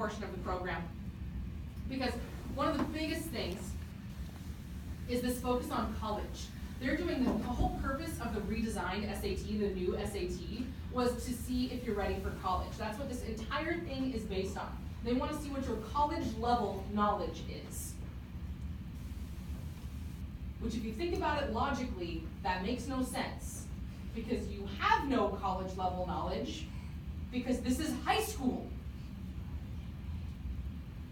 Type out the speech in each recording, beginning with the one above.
portion of the program. Because one of the biggest things is this focus on college. They're doing the whole purpose of the redesigned SAT, the new SAT, was to see if you're ready for college. That's what this entire thing is based on. They want to see what your college level knowledge is. Which, if you think about it logically, that makes no sense. Because you have no college level knowledge, because this is high school.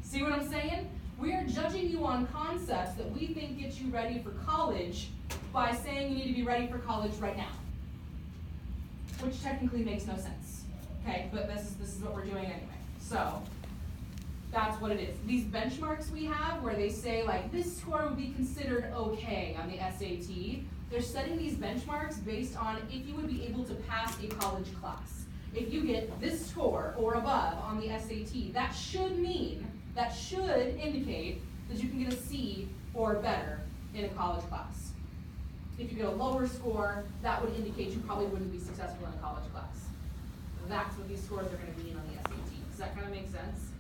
See what I'm saying? We are judging you on concepts that we think get you ready for college by saying you need to be ready for college right now. Which technically makes no sense. Okay, but this is what we're doing anyway. So that's what it is. These benchmarks we have where they say like this score would be considered okay on the SAT, they're setting these benchmarks based on if you would be able to pass a college class. If you get this score or above on the SAT, that should indicate that you can get a C or better in a college class. If you get a lower score, that would indicate you probably wouldn't be successful in a college class. That's what these scores are going to mean on the SAT. Does that kind of make sense?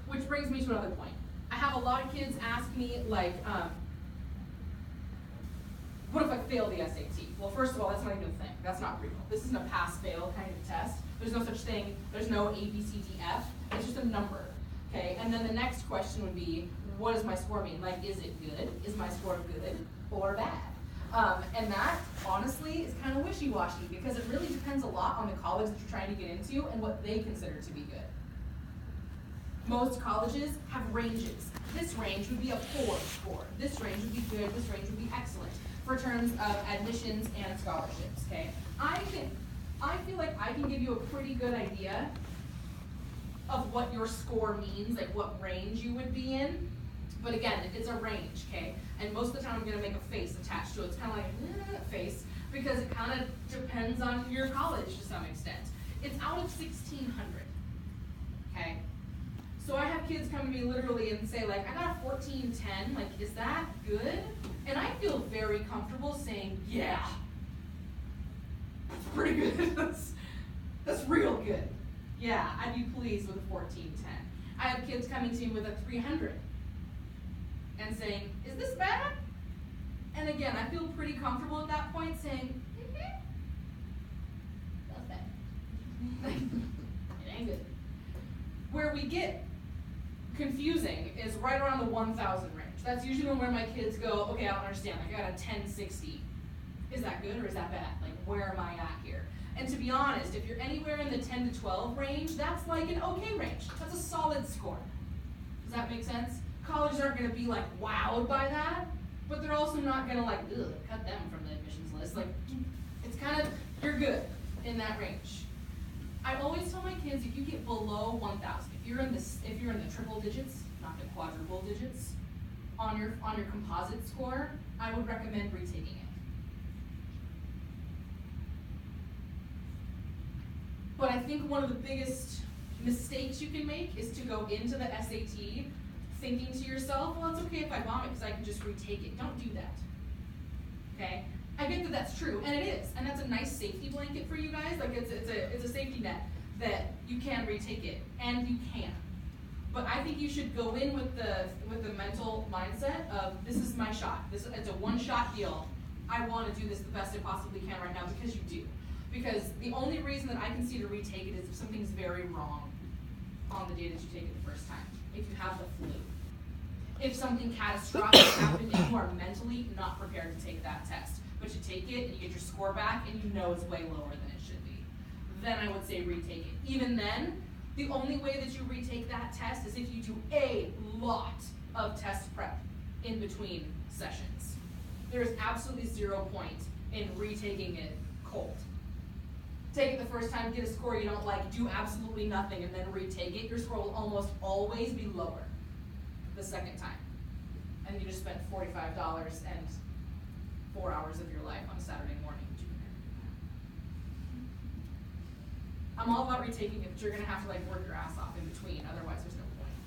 Which brings me to another point. I have a lot of kids ask me, like, what if I fail the SAT? Well, first of all, that's not even a thing. That's not real. This isn't a pass-fail kind of test. There's no such thing. There's no A, B, C, D, F. It's just a number. Okay, and then the next question would be, what does my score mean? Like, is it good? Is my score good or bad? And that, honestly, is kind of wishy-washy because it really depends a lot on the college that you're trying to get into and what they consider to be good. Most colleges have ranges. This range would be a 4 score. This range would be good. This range would be excellent for terms of admissions and scholarships, okay? I feel like I can give you a pretty good idea of what your score means, like what range you would be in. But again, it's a range, okay? And most of the time I'm gonna make a face attached to it. It's kind of like a face because it kind of depends on your college to some extent. It's out of 1,600, okay? So I have kids come to me literally and say like, I got a 1410, like is that good? And I feel very comfortable saying, yeah, that's pretty good. that's real good. Yeah, I'd be pleased with a 1410. I have kids coming to me with a 300 and saying, is this bad? And again, I feel pretty comfortable at that point saying, that's bad. It ain't good. Where we get confusing is right around the 1,000 range. That's usually where my kids go, okay, I don't understand. Like, I got a 1060. Is that good or is that bad? Like, where am I at here? And to be honest, if you're anywhere in the 10 to 12 range, that's like an okay range. That's a solid score. Does that make sense? Colleges aren't going to be like wowed by that, but they're also not going to like, ugh, cut them from the admissions list. Like, it's kind of, you're good in that range. I always tell my kids, if you get below 1,000, if you're in the triple digits, not the quadruple digits, on your composite score, I would recommend retaking it. But I think one of the biggest mistakes you can make is to go into the SAT thinking to yourself, well, it's okay if I vomit because I can just retake it. Don't do that. Okay? I get that that's true, and it is, and that's a nice safety blanket for you guys. Like it's a safety net that you can retake it, and you can. But I think you should go in with the mental mindset of this is my shot. It's a one-shot deal. I want to do this the best I possibly can right now because you do. Because the only reason that I can see to retake it is if something's very wrong on the day that you take it the first time. If you have the flu. If something catastrophic happened and you are mentally not prepared to take that test. But you take it and you get your score back and you know it's way lower than it should be. Then I would say retake it. Even then, the only way that you retake that test is if you do a lot of test prep in between sessions. There is absolutely 0 point in retaking it cold. Take it the first time, get a score you don't like, do absolutely nothing, and then retake it. Your score will almost always be lower the second time. And you just spent $45 and 4 hours of your life on a Saturday morning doing it. I'm all about retaking it, but you're going to have to like work your ass off in between, otherwise there's no point.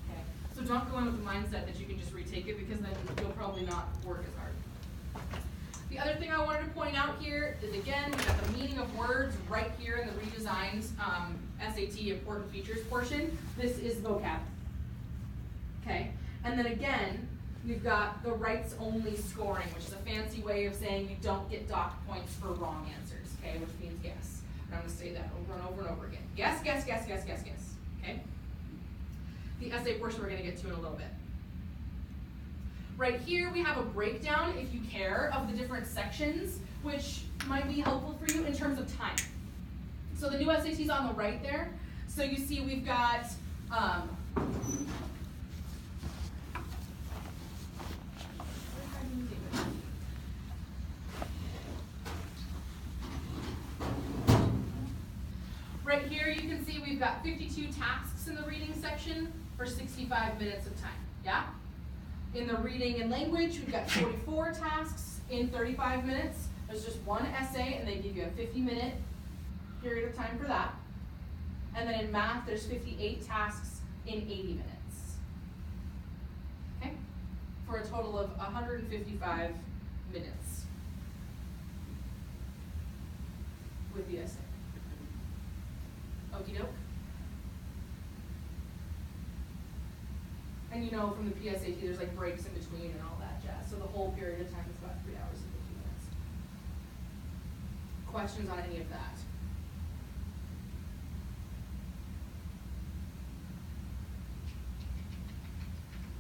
Okay? So don't go in with the mindset that you can just retake it because then you'll probably not work as hard. The The other thing I wanted to point out here is, again, we got the meaning of words right here in the redesigned SAT important features portion. This is vocab. Okay, and then again, we've got the rights-only scoring, which is a fancy way of saying you don't get docked points for wrong answers, okay, which means guess. And I'm going to say that over and over and over again. Guess, guess, guess, guess, guess, guess, okay? The essay portion we're going to get to in a little bit. Right here, we have a breakdown, if you care, of the different sections, which might be helpful for you in terms of time. So the new SAT's on the right there. So you see we've got right here, you can see we've got 52 tasks in the reading section for 65 minutes of time, yeah? In the reading and language, we've got 44 tasks in 35 minutes. There's just one essay, and they give you a 50-minute period of time for that. And then in math, there's 58 tasks in 80 minutes. Okay? For a total of 155 minutes with the essay. Okie doke. And you know from the PSAT there's like breaks in between and all that jazz. So the whole period of time is about 3 hours and 50 minutes. Questions on any of that?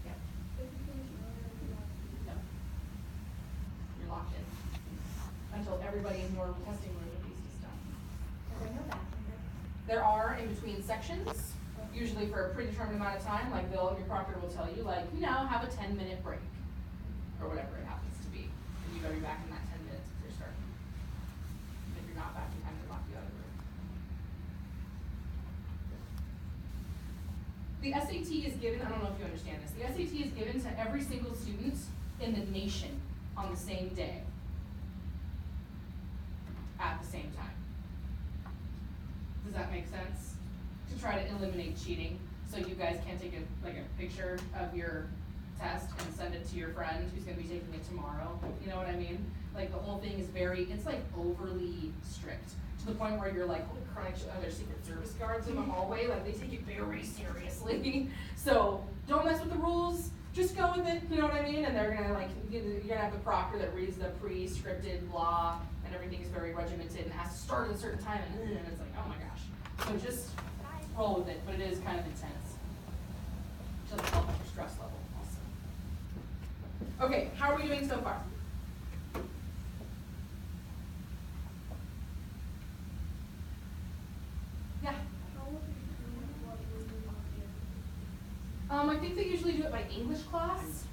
Yeah. No. You're locked in. Until everybody in your testing room at least is done. There are in between sections, usually for a predetermined amount of time, like your proctor will tell you, like, have a 10-minute break, or whatever it happens to be. And you better be back in that 10 minutes if you're starting. If you're not back in time, they lock you out of the room. The SAT is given, I don't know if you understand this, the SAT is given to every single student in the nation on the same day, at the same time. Does that make sense? To try to eliminate cheating, so you guys can't take a picture of your test and send it to your friend who's going to be taking it tomorrow. You know what I mean? Like the whole thing is it's like overly strict to the point where you're like, holy crap, there's Secret Service guards in the hallway. Like they take it very seriously. So don't mess with the rules. Just go with it. You know what I mean? And they're gonna you're gonna have the proctor that reads the pre-scripted blah, and everything is very regimented and has to start at a certain time, and it's like, oh my gosh. So just roll with it, but it is kind of intense. Just help with your stress level also. Okay, how are we doing so far? Yeah. I think they usually do it by English class,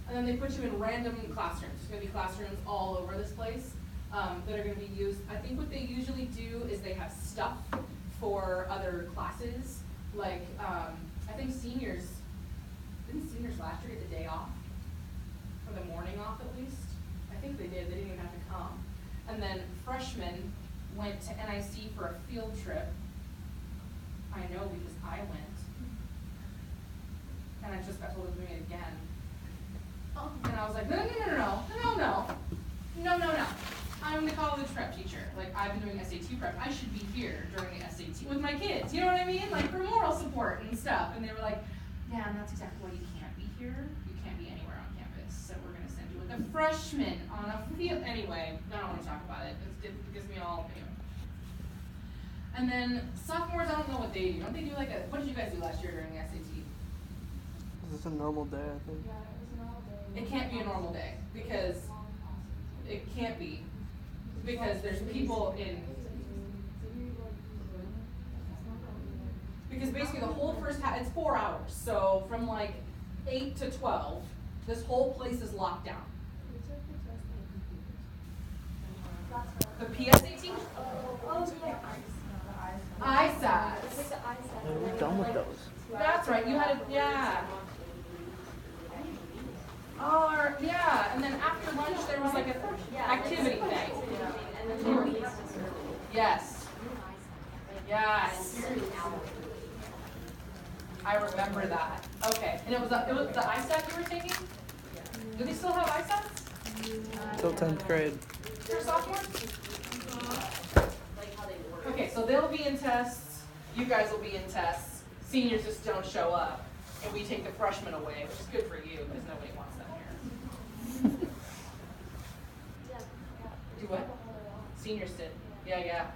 and then they put you in random classrooms. There's going to be classrooms all over this place that are going to be used. I think what they usually do is they have stuff for other classes, like I think didn't seniors last year get the day off? Or the morning off at least? I think they did, they didn't even have to come. And then freshmen went to NIC for a field trip. I know because I went. And I just got told of doing it again. And I was like, no. I'm the college prep teacher. Like, I've been doing SAT prep. I should be here during the SAT with my kids. You know what I mean? Like, for moral support and stuff. And they were like, yeah, and that's exactly why you can't be here. You can't be anywhere on campus. So we're going to send you with a freshman on a field. Anyway, I don't want to talk about it. It gives me all, anyway. And then sophomores, I don't know what they do. Don't they do like what did you guys do last year during the SAT? It's a normal day, I think. Yeah, it was a normal day. It can't be a normal day because it can't be because there's people in. Because basically the whole first half, it's 4 hours. So from like 8 to 12, this whole place is locked down. The PSAT? ISATs. We're done with those. That's right. You had a, yeah. Or, yeah, and then after lunch there was like a activity thing. Yes. Yes. I remember that. Okay. And it was the ISAT you were taking? Do they still have ISATs? Till 10th grade. For sophomores? Okay, so they'll be in tests, you guys will be in tests, seniors just don't show up, and we take the freshmen away, which is good for you, because nobody wants them here. Do what? Seniors did, yeah.